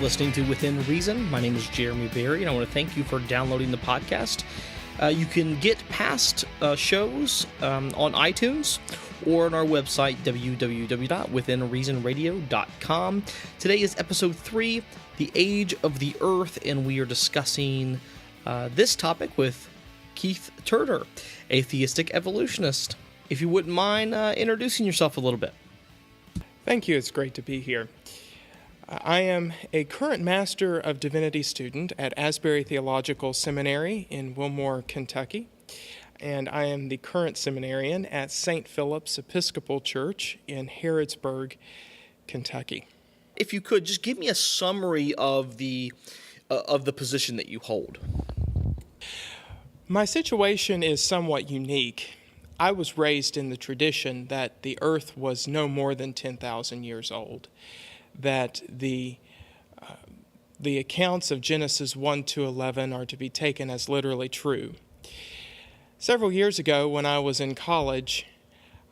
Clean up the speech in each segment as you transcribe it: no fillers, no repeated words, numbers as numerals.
listening to Within Reason. My name is Jeremy Berry, and I want to thank you for downloading the podcast. You can get past shows on iTunes or on our website, www.withinreasonradio.com. Today is episode 3, The Age of the Earth, and we are discussing this topic with Keith Turner, a theistic evolutionist. If you wouldn't mind introducing yourself a little bit. Thank you. It's great to be here. I am a current Master of Divinity student at Asbury Theological Seminary in Wilmore, Kentucky, and I am the current seminarian at St. Philip's Episcopal Church in Harrodsburg, Kentucky. If you could, just give me a summary of the position that you hold. My situation is somewhat unique. I was raised in the tradition that the earth was no more than 10,000 years old, that the accounts of Genesis 1 to 11 are to be taken as literally true. Several years ago, when I was in college,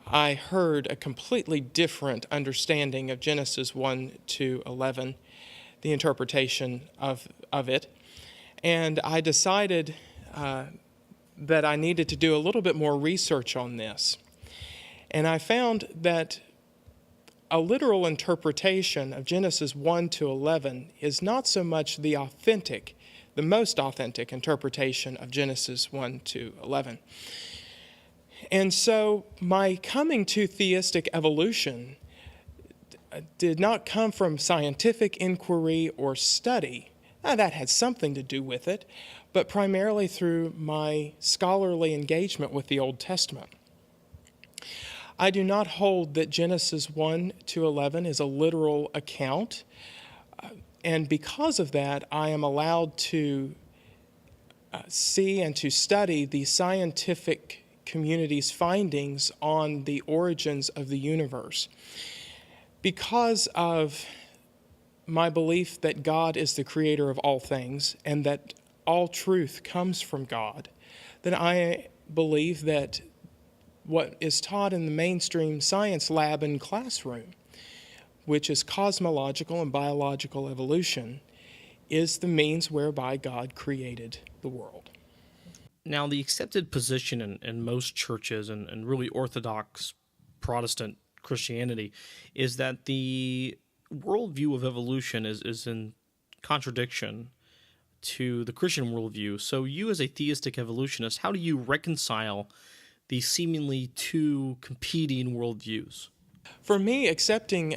I heard a completely different understanding of Genesis 1 to 11, the interpretation of it, and I decided that I needed to do a little bit more research on this. And I found that a literal interpretation of Genesis 1 to 11 is not so much the most authentic interpretation of Genesis 1 to 11. And so my coming to theistic evolution did not come from scientific inquiry or study. Now, that had something to do with it, but primarily through my scholarly engagement with the Old Testament. I do not hold that Genesis 1 to 11 is a literal account, and because of that, I am allowed to see and to study the scientific community's findings on the origins of the universe. Because of my belief that God is the creator of all things and that all truth comes from God, then I believe that what is taught in the mainstream science lab and classroom, which is cosmological and biological evolution, is the means whereby God created the world. Now, the accepted position in most churches and really Orthodox Protestant Christianity is that the worldview of evolution is in contradiction to the Christian worldview. So you, as a theistic evolutionist, how do you reconcile these seemingly two competing worldviews? For me, accepting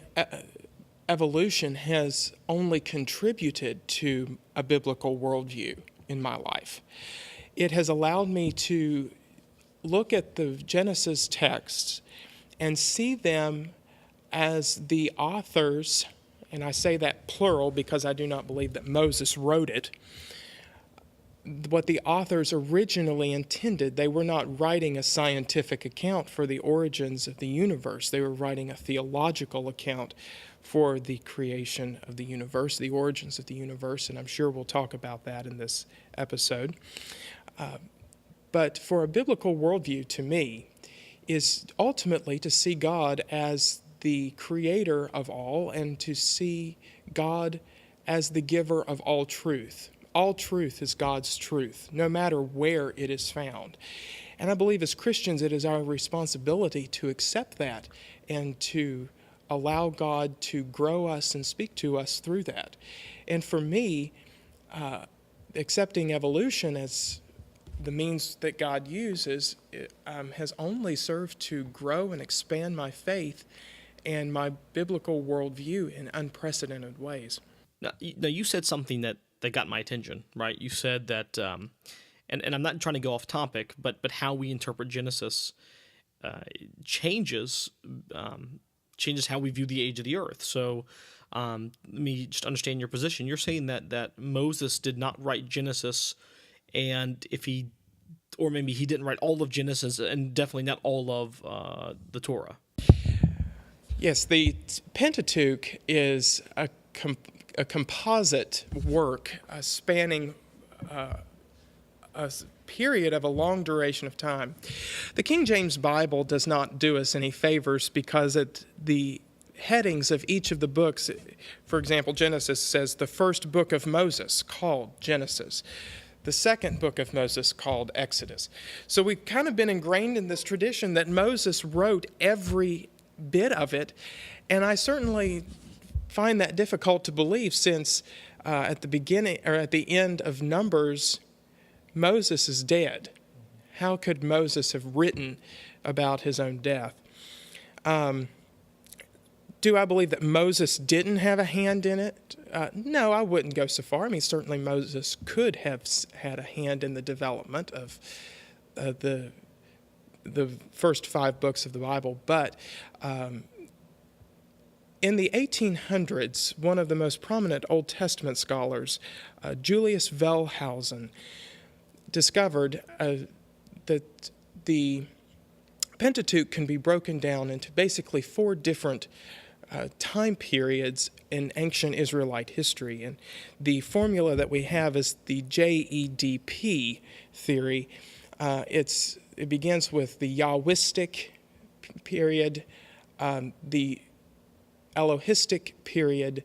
evolution has only contributed to a biblical worldview in my life. It has allowed me to look at the Genesis texts and see them as the authors, and I say that plural because I do not believe that Moses wrote it, what the authors originally intended. They were not writing a scientific account for the origins of the universe. They were writing a theological account for the creation of the universe, the origins of the universe, and I'm sure we'll talk about that in this episode. But for a biblical worldview, to me, is ultimately to see God as the creator of all and to see God as the giver of all truth. All truth is God's truth, no matter where it is found. And I believe as Christians it is our responsibility to accept that and to allow God to grow us and speak to us through that. And for me, accepting evolution as the means that God uses has only served to grow and expand my faith and my biblical worldview in unprecedented ways. Now you said something that got my attention, right? You said that, and I'm not trying to go off topic, but how we interpret Genesis changes how we view the age of the earth. So let me just understand your position. You're saying that Moses did not write Genesis, and or maybe he didn't write all of Genesis, and definitely not all of the Torah. Yes, the Pentateuch is a composite work spanning a period of a long duration of time. The King James Bible does not do us any favors because the headings of each of the books. For example, Genesis says the first book of Moses, called Genesis. The second book of Moses, called Exodus. So we've kind of been ingrained in this tradition that Moses wrote every bit of it, and I certainly find that difficult to believe, since at the beginning or at the end of Numbers, Moses is dead. How could Moses have written about his own death? Do I believe that Moses didn't have a hand in it? No, I wouldn't go so far. I mean, certainly Moses could have had a hand in the development of the first 5 books of the Bible. But in the 1800s, one of the most prominent Old Testament scholars, Julius Wellhausen, discovered that the Pentateuch can be broken down into basically 4 different time periods in ancient Israelite history. And the formula that we have is the JEDP theory. It begins with the Yahwistic period, the Elohistic period,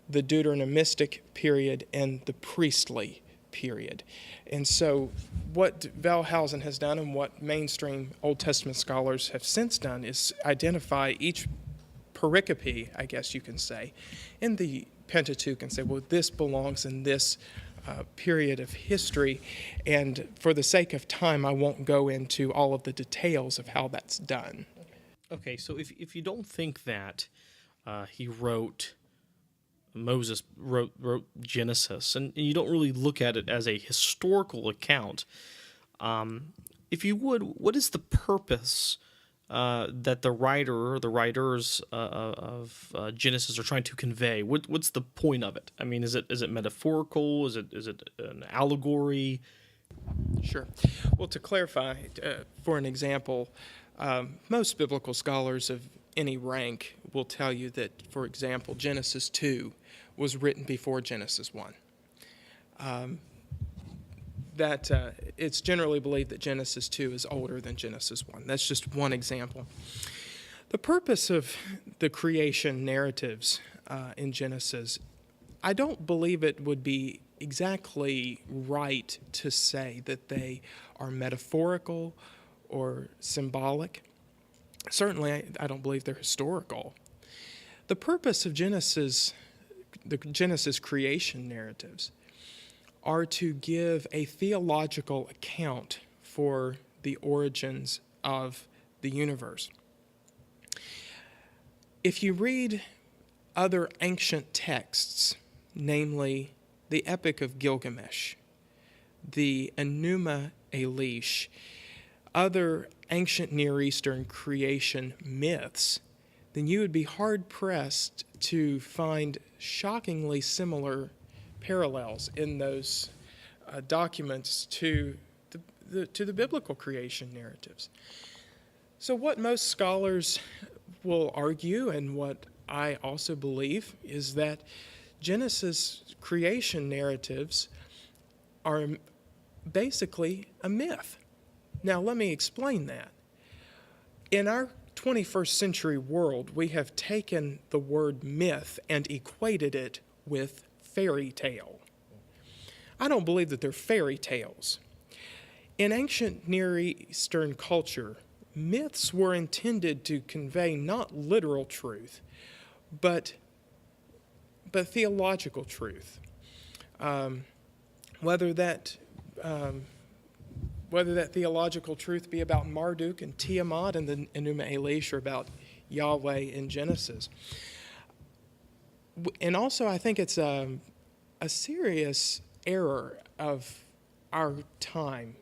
the Deuteronomistic period, and the priestly period. And so what Wellhausen has done, and what mainstream Old Testament scholars have since done, is identify each pericope, I guess you can say, in the Pentateuch and say, well, this belongs in this period of history. And for the sake of time, I won't go into all of the details of how that's done. Okay, so if you don't think that Moses wrote Genesis, and you don't really look at it as a historical account, if you would, what is the purpose that the writer or the writers of Genesis are trying to convey? What's the point of it? I mean, is it metaphorical? Is it an allegory? Sure. Well, to clarify, for an example, most biblical scholars of any rank will tell you that, for example, Genesis 2 was written before Genesis 1. It's generally believed that Genesis 2 is older than Genesis 1. That's just one example. The purpose of the creation narratives in Genesis, I don't believe it would be exactly right to say that they are metaphorical or symbolic. Certainly, I don't believe they're historical. The purpose of the Genesis creation narratives, are to give a theological account for the origins of the universe. If you read other ancient texts, namely the Epic of Gilgamesh, the Enuma Elish, other ancient Near Eastern creation myths, then you would be hard-pressed to find shockingly similar parallels in those documents to the biblical creation narratives. So what most scholars will argue, and what I also believe, is that Genesis creation narratives are basically a myth. Now, let me explain that. In our 21st century world, we have taken the word myth and equated it with fairy tale. I don't believe that they're fairy tales. In ancient Near Eastern culture, myths were intended to convey not literal truth, but theological truth. Whether that theological truth be about Marduk and Tiamat and the Enuma Elish, or about Yahweh in Genesis. And also, I think it's a serious error of our time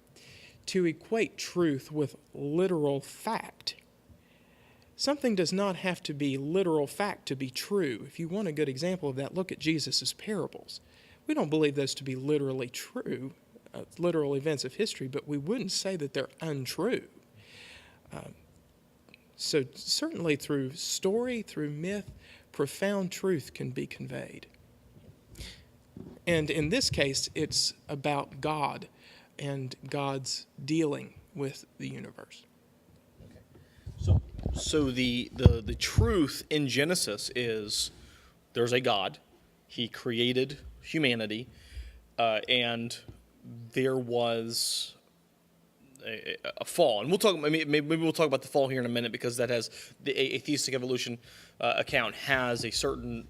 to equate truth with literal fact. Something does not have to be literal fact to be true. If you want a good example of that, look at Jesus' parables. We don't believe those to be literally true, literal events of history, but we wouldn't say that they're untrue. So certainly through story, through myth, profound truth can be conveyed. And in this case, it's about God and God's dealing with the universe. So So the truth in Genesis is there's a God. He created humanity, and there was a fall. And we'll talk. Maybe we'll talk about the fall here in a minute, because that has a theistic evolution account has a certain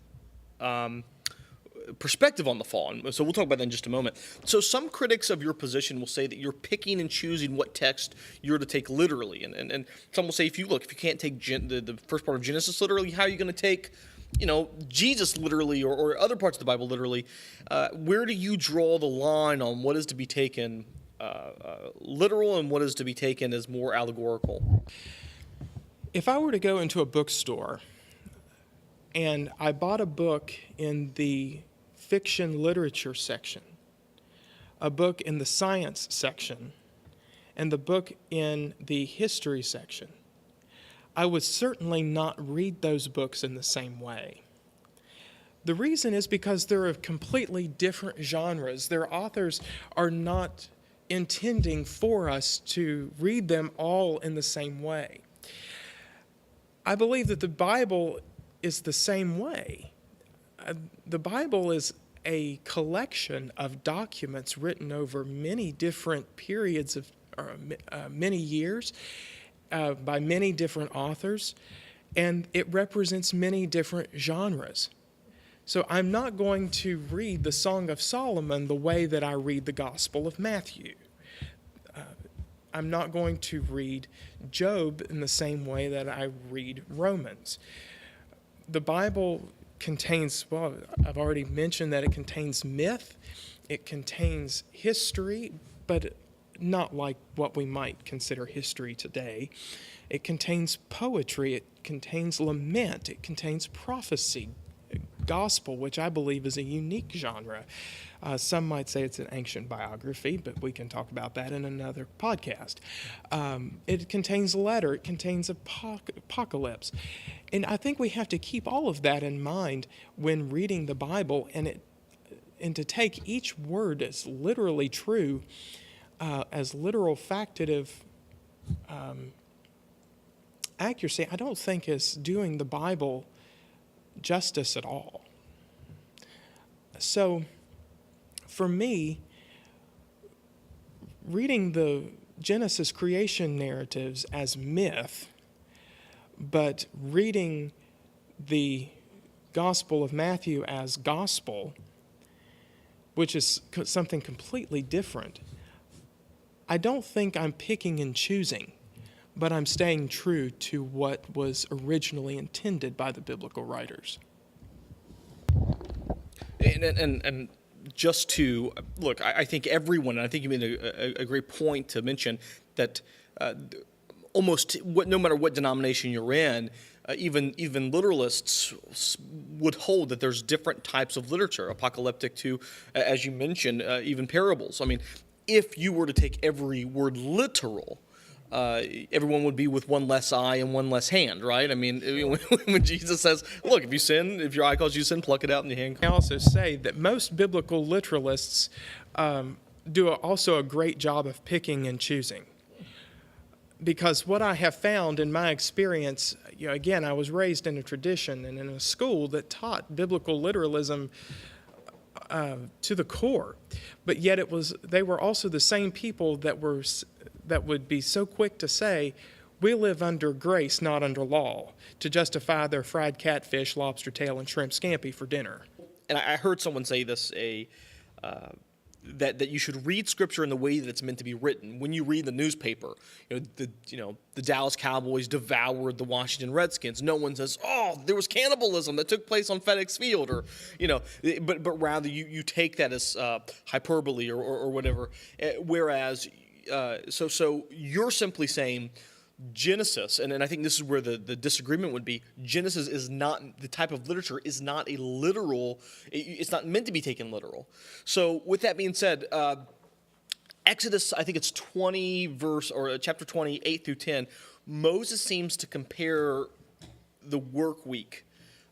perspective on the fall. And so we'll talk about that in just a moment. So some critics of your position will say that you're picking and choosing what text you're to take literally. And some will say, if you can't take the first part of Genesis literally, how are you going to take, Jesus literally, or other parts of the Bible literally? Where do you draw the line on what is to be taken literal and what is to be taken as more allegorical? If I were to go into a bookstore and I bought a book in the fiction literature section, a book in the science section, and the book in the history section, I would certainly not read those books in the same way. The reason is because they're of completely different genres. Their authors are not intending for us to read them all in the same way. I believe that the Bible is the same way. The Bible is a collection of documents written over many different periods of many years by many different authors, and it represents many different genres. So I'm not going to read the Song of Solomon the way that I read the Gospel of Matthew. I'm not going to read Job in the same way that I read Romans. The Bible contains, well, I've already mentioned that it contains myth, it contains history, but not like what we might consider history today. It contains poetry, it contains lament, it contains prophecy, gospel, which I believe is a unique genre. Some might say it's an ancient biography, but we can talk about that in another podcast. It contains letter, it contains apocalypse. And I think we have to keep all of that in mind when reading the Bible, and to take each word as literally true, as literal factative accuracy, I don't think is doing the Bible justice at all. So, for me, reading the Genesis creation narratives as myth, but reading the Gospel of Matthew as gospel, which is something completely different, I don't think I'm picking and choosing, but I'm staying true to what was originally intended by the biblical writers. And just to look, I think everyone, and I think you made a great point to mention that no matter what denomination you're in, even literalists would hold that there's different types of literature, apocalyptic to, as you mentioned, even parables. I mean, if you were to take every word literal, everyone would be with one less eye and one less hand, right? I mean, when Jesus says, look, if your eye calls you sin, pluck it out and your hand. I also say that most biblical literalists do also a great job of picking and choosing. Because what I have found in my experience, again, I was raised in a tradition and in a school that taught biblical literalism to the core, but yet they were also the same people that would be so quick to say, we live under grace, not under law, to justify their fried catfish, lobster tail, and shrimp scampi for dinner. And I heard someone say this, that you should read Scripture in the way that it's meant to be written. When you read the newspaper, the Dallas Cowboys devoured the Washington Redskins. No one says, "Oh, there was cannibalism that took place on FedEx Field," or but rather you take that as hyperbole or whatever. Whereas, so you're simply saying Genesis, and I think this is where the disagreement would be. Genesis is not, the type of literature is not a literal, it's not meant to be taken literal. So with that being said, Exodus, I think it's 20 chapter 20, 8 through 10, Moses seems to compare the work week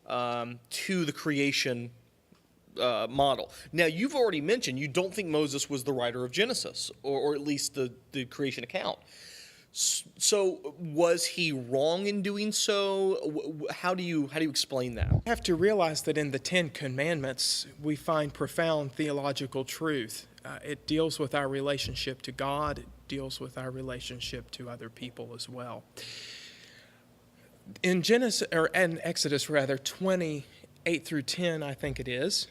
to the creation model. Now, you've already mentioned you don't think Moses was the writer of Genesis, or at least the creation account. So was he wrong in doing so? How do you explain that? We have to realize that in the Ten Commandments, we find profound theological truth. It deals with our relationship to God. It deals with our relationship to other people as well. In Exodus 28 through 10, I think it is,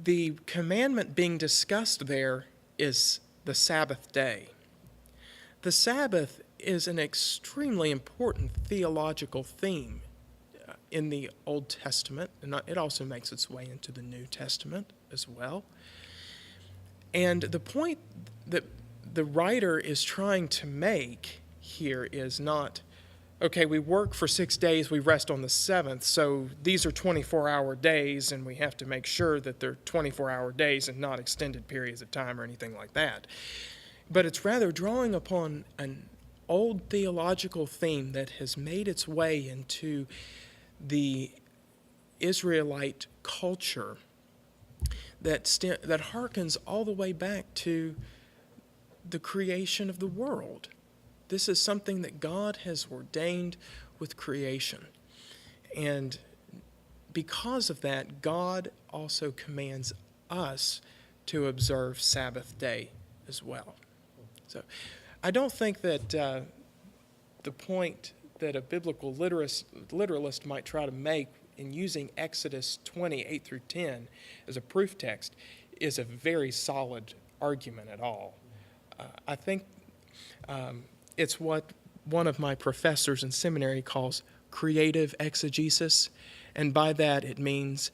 the commandment being discussed there is the Sabbath day. The Sabbath is an extremely important theological theme in the Old Testament, and it also makes its way into the New Testament as well. And the point that the writer is trying to make here is not, okay, we work for 6 days, we rest on the seventh, so these are 24-hour days, and we have to make sure that they're 24-hour days and not extended periods of time or anything like that. But it's rather drawing upon an old theological theme that has made its way into the Israelite culture that harkens all the way back to the creation of the world. This is something that God has ordained with creation. And because of that, God also commands us to observe Sabbath day as well. So I don't think that the point that a biblical literalist might try to make in using Exodus 28 through 10 as a proof text is a very solid argument at all. I think it's what one of my professors in seminary calls creative exegesis, and by that it means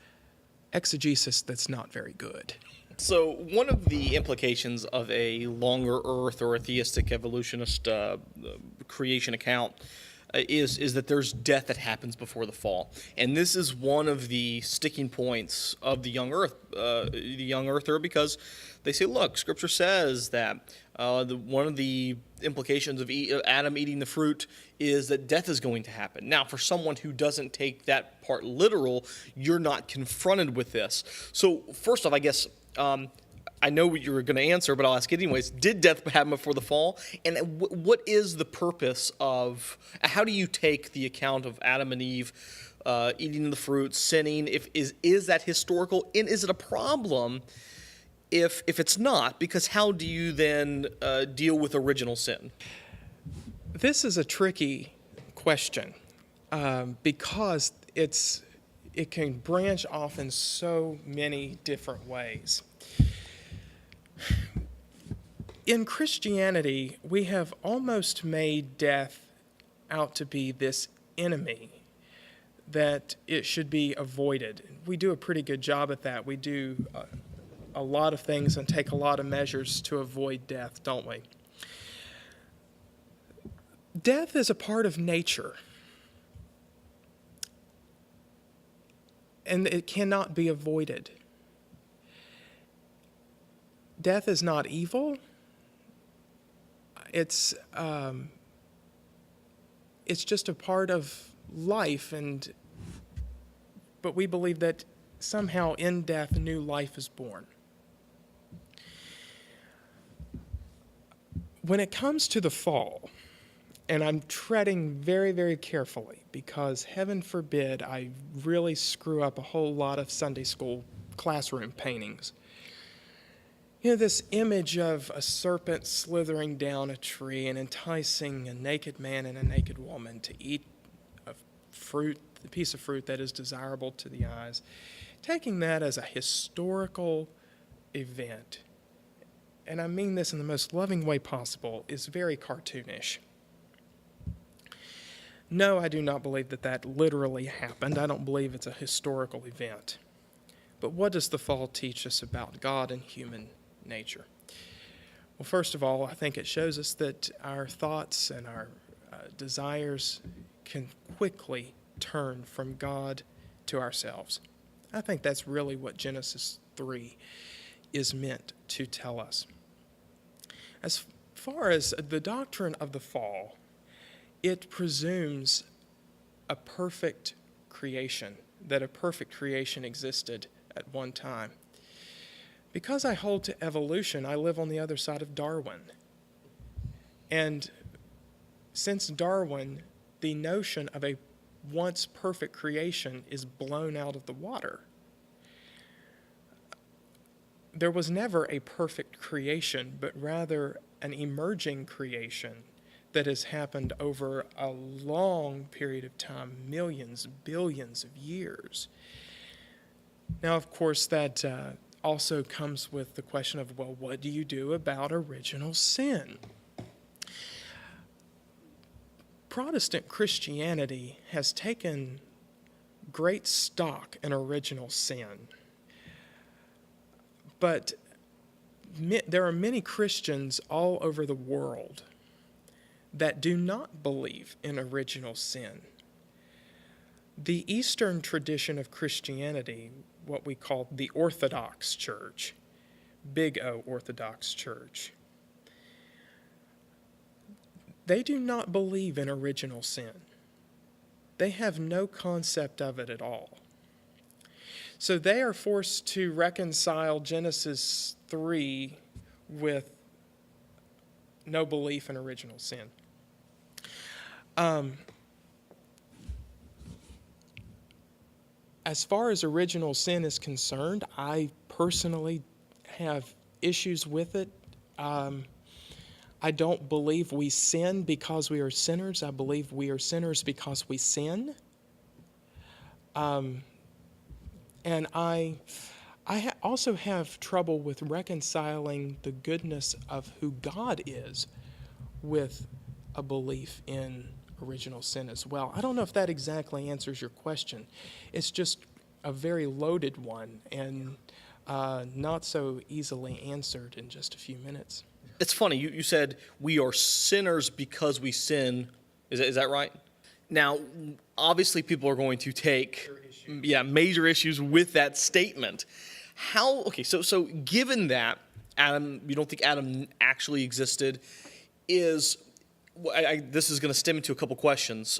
exegesis that's not very good. So one of the implications of a longer Earth or a theistic evolutionist creation account is that there's death that happens before the fall, and this is one of the sticking points of the young Earther, because they say, look, Scripture says that one of the implications of Adam eating the fruit is that death is going to happen. Now, for someone who doesn't take that part literal, you're not confronted with this. So, first off, I guess I know what you were going to answer, but I'll ask it anyways. Did death happen before the fall? And what is the purpose of, how do you take the account of Adam and Eve eating the fruit, sinning? Is that historical? And is it a problem if it's not? Because how do you then deal with original sin? This is a tricky question because it can branch off in so many different ways. In Christianity, we have almost made death out to be this enemy that it should be avoided. We do a pretty good job at that. We do a lot of things and take a lot of measures to avoid death, don't we? Death is a part of nature, and it cannot be avoided. Death is not evil. It's just a part of life, but we believe that somehow in death, new life is born. When it comes to the fall, and I'm treading very, very carefully because heaven forbid I really screw up a whole lot of Sunday school classroom paintings. You know, this image of a serpent slithering down a tree and enticing a naked man and a naked woman to eat a piece of fruit that is desirable to the eyes, taking that as a historical event, and I mean this in the most loving way possible, is very cartoonish. No, I do not believe that literally happened. I don't believe it's a historical event. But what does the fall teach us about God and human nature? Well, first of all, I think it shows us that our thoughts and our desires can quickly turn from God to ourselves. I think that's really what Genesis 3 is meant to tell us. As far as the doctrine of the fall, it presumes a perfect creation, that a perfect creation existed at one time. Because I hold to evolution, I live on the other side of Darwin. And since Darwin, the notion of a once perfect creation is blown out of the water. There was never a perfect creation, but rather an emerging creation that has happened over a long period of time, millions, billions of years. Now, of course, that also comes with the question of, well, what do you do about original sin? Protestant Christianity has taken great stock in original sin. But there are many Christians all over the world that do not believe in original sin. The Eastern tradition of Christianity, what we call the Orthodox Church, Big O Orthodox Church, they do not believe in original sin. They have no concept of it at all. So they are forced to reconcile Genesis 3 with no belief in original sin. As far as original sin is concerned, I personally have issues with it. I don't believe we sin because we are sinners. I believe we are sinners because we sin. And I also have trouble with reconciling the goodness of who God is with a belief in original sin as well. I don't know if that exactly answers your question. It's just a very loaded one and not so easily answered in just a few minutes. It's funny, you said we are sinners because we sin. Is that right? Now, obviously people are going to take major issues with that statement. So given that Adam, you don't think Adam actually existed, this is going to stem into a couple questions.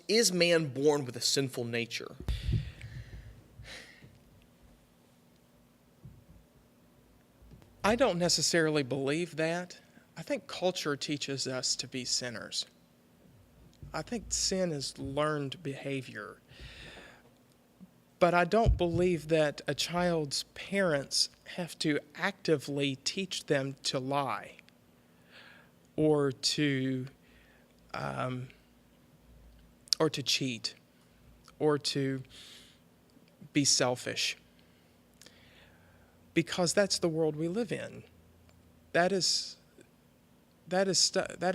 Is man born with a sinful nature? I don't necessarily believe that. I think culture teaches us to be sinners. I think sin is learned behavior. But I don't believe that a child's parents have to actively teach them to lie or to cheat or to be selfish, because that's the world we live in. That is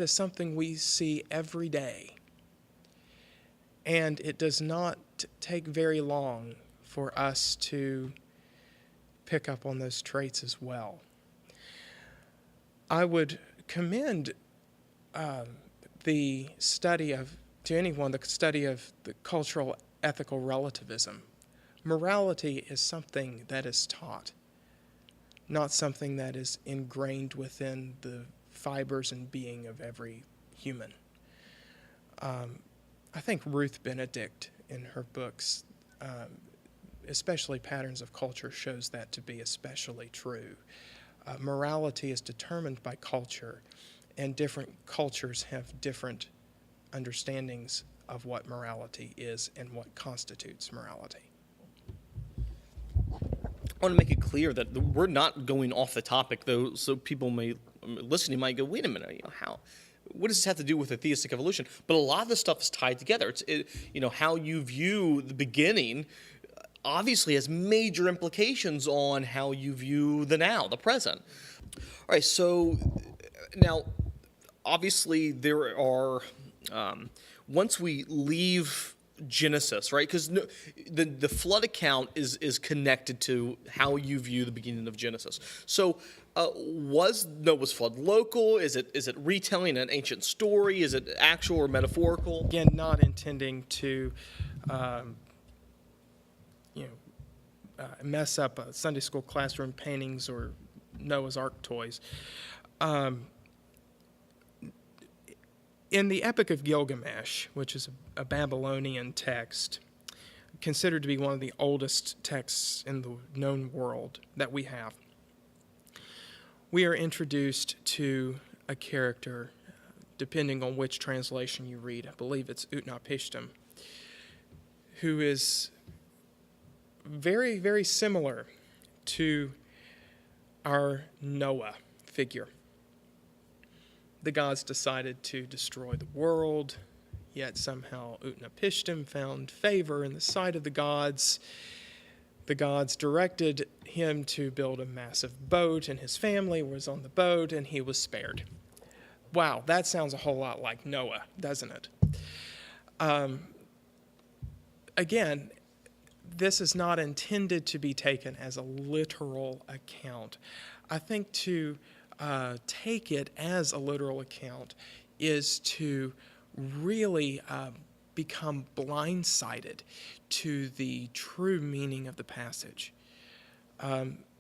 something we see every day. And it does not take very long for us to pick up on those traits as well. I would commend the study of the cultural ethical relativism. Morality is something that is taught, not something that is ingrained within the fibers and being of every human. I think Ruth Benedict, in her books, especially Patterns of Culture, shows that to be especially true. Morality is determined by culture, and different cultures have different understandings of what morality is and what constitutes morality. I want to make it clear that we're not going off the topic, though, so people listening might go, wait a minute, what does this have to do with the theistic evolution? But a lot of this stuff is tied together. How you view the beginning obviously has major implications on how you view the now, the present. All right, so now, obviously there are, once we leave Genesis, right? Because the flood account is connected to how you view the beginning of Genesis. So was Noah's flood local? Is it retelling an ancient story? Is it actual or metaphorical? Again, not intending to mess up Sunday school classroom paintings or Noah's Ark toys. In the Epic of Gilgamesh, which is a Babylonian text, considered to be one of the oldest texts in the known world that we have, we are introduced to a character, depending on which translation you read. I believe it's Utnapishtim, who is very, very similar to our Noah figure. The gods decided to destroy the world, yet somehow Utnapishtim found favor in the sight of the gods. The gods directed him to build a massive boat, and his family was on the boat, and he was spared. Wow, that sounds a whole lot like Noah, doesn't it? Again, this is not intended to be taken as a literal account. I think to take it as a literal account is to really become blindsided to the true meaning of the passage.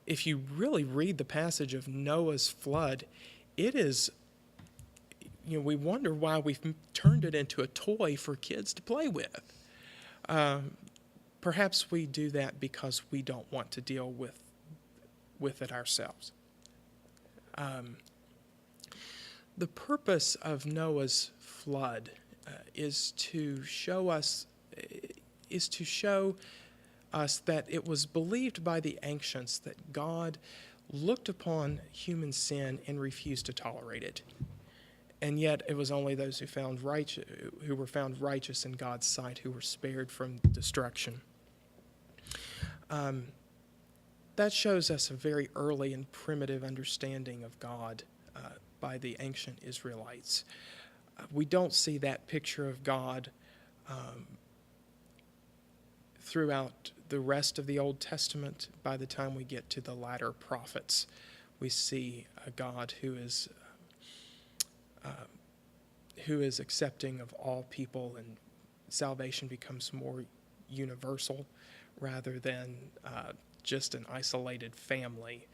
If you really read the passage of Noah's flood, it is, we wonder why we've turned it into a toy for kids to play with. Perhaps we do that because we don't want to deal with it ourselves. The purpose of Noah's flood is to show us that it was believed by the ancients that God looked upon human sin and refused to tolerate it. And yet it was only those who were found righteous in God's sight who were spared from destruction. That shows us a very early and primitive understanding of God by the ancient Israelites. We don't see that picture of God throughout the rest of the Old Testament. By the time we get to the latter prophets, we see a God who is accepting of all people, and salvation becomes more universal rather than just an isolated family.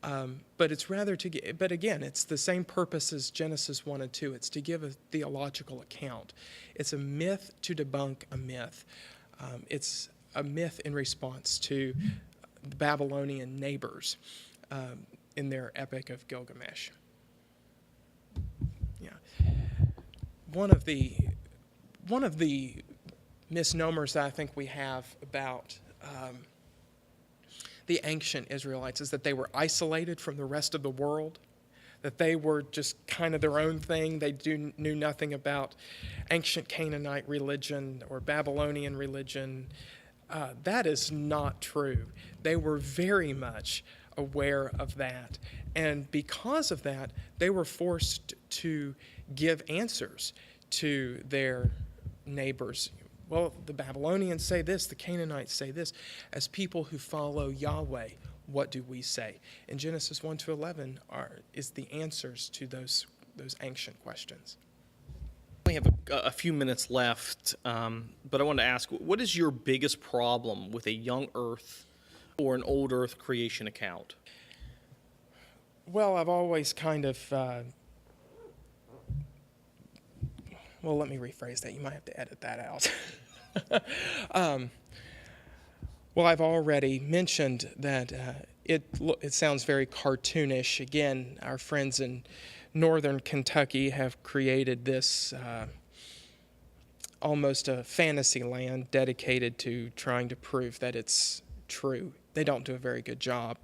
But again, it's the same purpose as Genesis 1 and 2. It's to give a theological account. It's a myth to debunk a myth. It's a myth in response to the Babylonian neighbors in their Epic of Gilgamesh. Yeah. One of the misnomers that I think we have about the ancient Israelites is that they were isolated from the rest of the world, that they were just kind of their own thing. They knew nothing about ancient Canaanite religion or Babylonian religion. That is not true. They were very much aware of that. And because of that, they were forced to give answers to their neighbors. Well, the Babylonians say this, the Canaanites say this. As people who follow Yahweh, what do we say? And Genesis 1 to 11 is the answers to those ancient questions. We have a few minutes left, but I want to ask, what is your biggest problem with a young Earth or an old Earth creation account? Well, I've always kind of... well, let me rephrase that. You might have to edit that out. Well, I've already mentioned that it sounds very cartoonish. Again, our friends in northern Kentucky have created this almost a fantasy land dedicated to trying to prove that it's true. They don't do a very good job.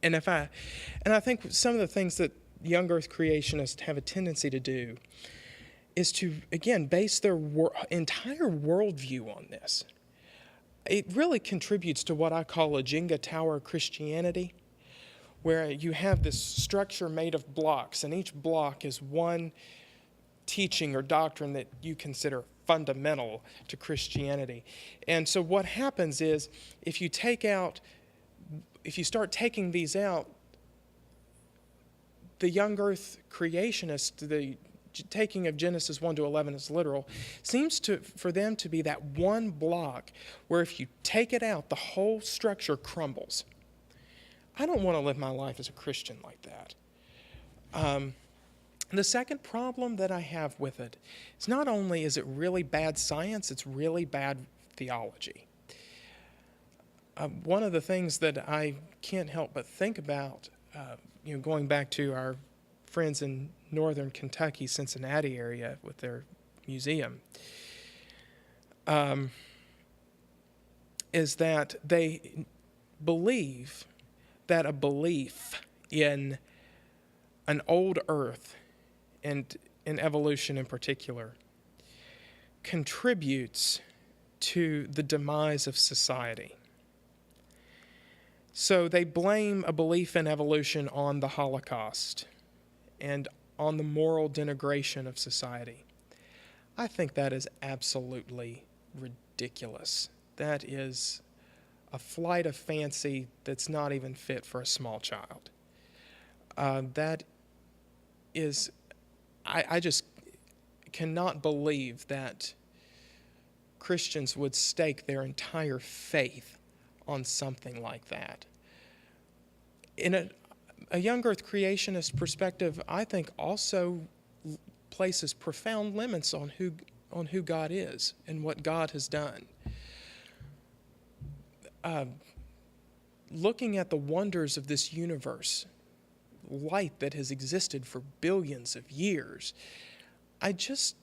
And I think some of the things that young Earth creationists have a tendency to do is to, again, base their entire worldview on this. It really contributes to what I call a Jenga tower Christianity, where you have this structure made of blocks, and each block is one teaching or doctrine that you consider fundamental to Christianity. And so what happens is, if you start taking these out, the young Earth creationists, the taking of Genesis 1 to 11 as literal, seems for them to be that one block where if you take it out, the whole structure crumbles. I don't want to live my life as a Christian like that. The second problem that I have with it is not only is it really bad science, it's really bad theology. One of the things that I can't help but think about going back to our friends in northern Kentucky, Cincinnati area with their museum, is that they believe that a belief in an old earth, and in evolution in particular, contributes to the demise of society. So they blame a belief in evolution on the Holocaust and on the moral denigration of society. I think that is absolutely ridiculous. That is a flight of fancy that's not even fit for a small child. That is, I just cannot believe that Christians would stake their entire faith on something like that. In a young earth creationist perspective, I think also places profound limits on who God is and what God has done. Looking at the wonders of this universe, light that has existed for billions of years, I just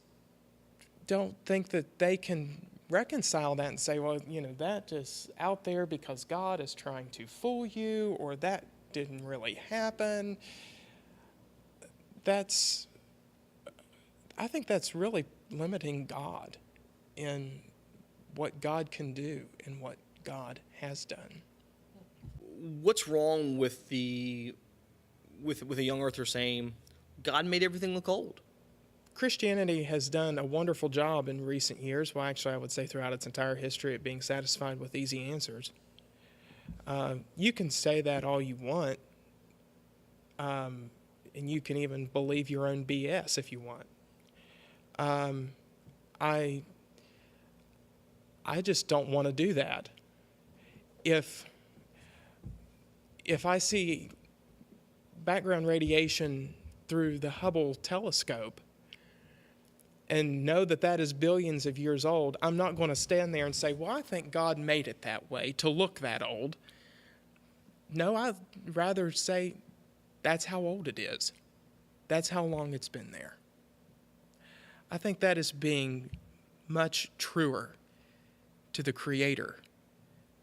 don't think that they can reconcile that and say, well, that is out there because God is trying to fool you, or that didn't really happen. I think that's really limiting God in what God can do and what God has done. What's wrong with a young earther saying God made everything look old? Christianity has done a wonderful job in recent years, well, actually I would say throughout its entire history, at being satisfied with easy answers. You can say that all you want, and you can even believe your own BS if you want. I just don't want to do that. If I see background radiation through the Hubble telescope and know that that is billions of years old, I'm not going to stand there and say, well, I think God made it that way to look that old. No, I'd rather say that's how old it is. That's how long it's been there. I think that is being much truer to the Creator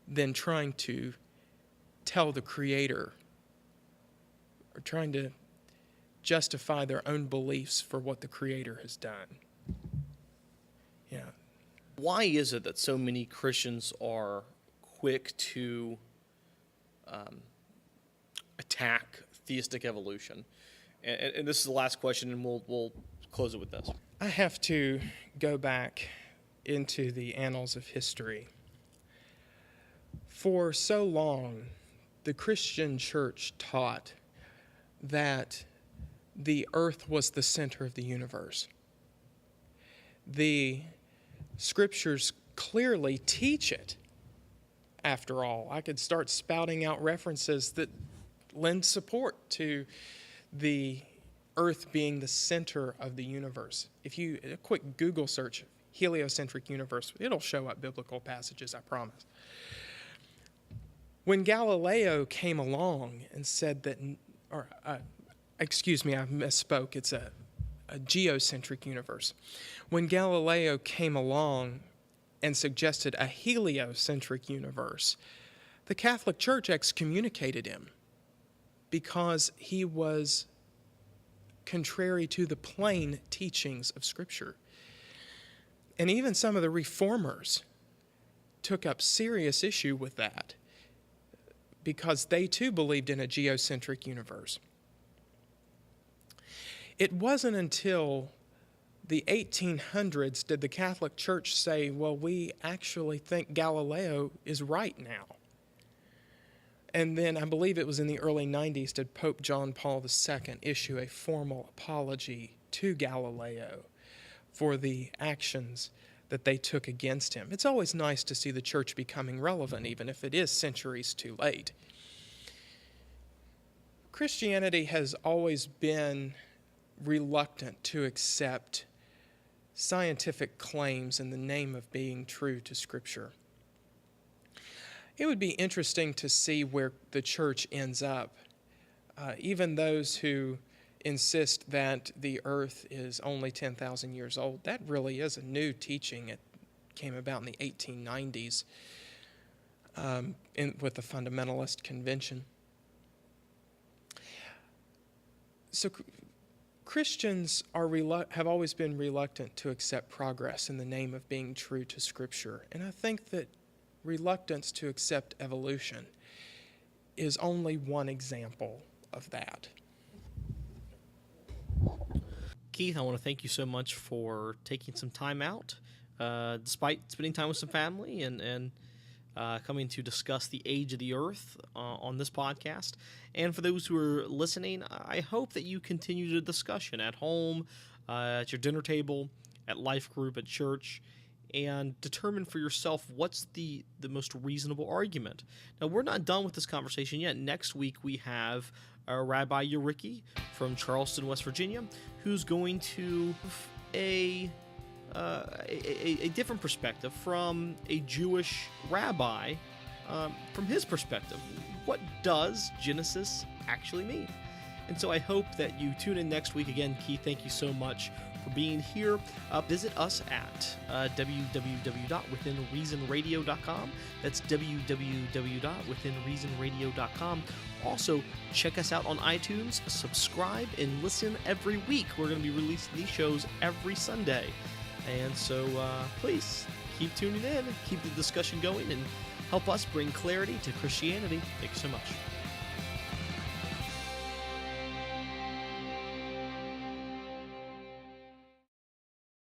than trying to tell the Creator or trying to justify their own beliefs for what the Creator has done. Yeah. Why is it that so many Christians are quick to attack theistic evolution? And this is the last question, and we'll close it with this. I have to go back into the annals of history. For so long, the Christian church taught that the earth was the center of the universe. The scriptures clearly teach it. After all, I could start spouting out references that lend support to the earth being the center of the universe. If you, a quick Google search, heliocentric universe, it'll show up biblical passages, I promise. When Galileo came along and said that, excuse me, I misspoke, it's a geocentric universe. When Galileo came along and suggested a heliocentric universe, the Catholic Church excommunicated him because he was contrary to the plain teachings of Scripture. And even some of the reformers took up serious issue with that because they too believed in a geocentric universe. It wasn't until the 1800s did the Catholic Church say, well, we actually think Galileo is right now. And then I believe it was in the early 90s did Pope John Paul II issue a formal apology to Galileo for the actions that they took against him. It's always nice to see the church becoming relevant, even if it is centuries too late. Christianity has always been reluctant to accept scientific claims in the name of being true to Scripture. It would be interesting to see where the church ends up Even those who insist that the earth is only 10,000 years old, that really is a new teaching. It came about in the 1890s with the fundamentalist convention. So Christians have always been reluctant to accept progress in the name of being true to Scripture. And I think that reluctance to accept evolution is only one example of that. Keith, I want to thank you so much for taking some time out, despite spending time with some family and coming to discuss the age of the Earth on this podcast. And for those who are listening, I hope that you continue the discussion at home, at your dinner table, at life group, at church, and determine for yourself what's the most reasonable argument. Now, we're not done with this conversation yet. Next week, we have Rabbi Yericki from Charleston, West Virginia, who's going to a different perspective from a Jewish rabbi, from his perspective. What does Genesis actually mean? And so I hope that you tune in next week. Again, Keith, thank you so much for being here. Visit us at www.withinreasonradio.com. That's www.withinreasonradio.com. Also, check us out on iTunes, subscribe, and listen every week. We're going to be releasing these shows every Sunday. And so please keep tuning in, keep the discussion going, and help us bring clarity to Christianity. Thank you so much.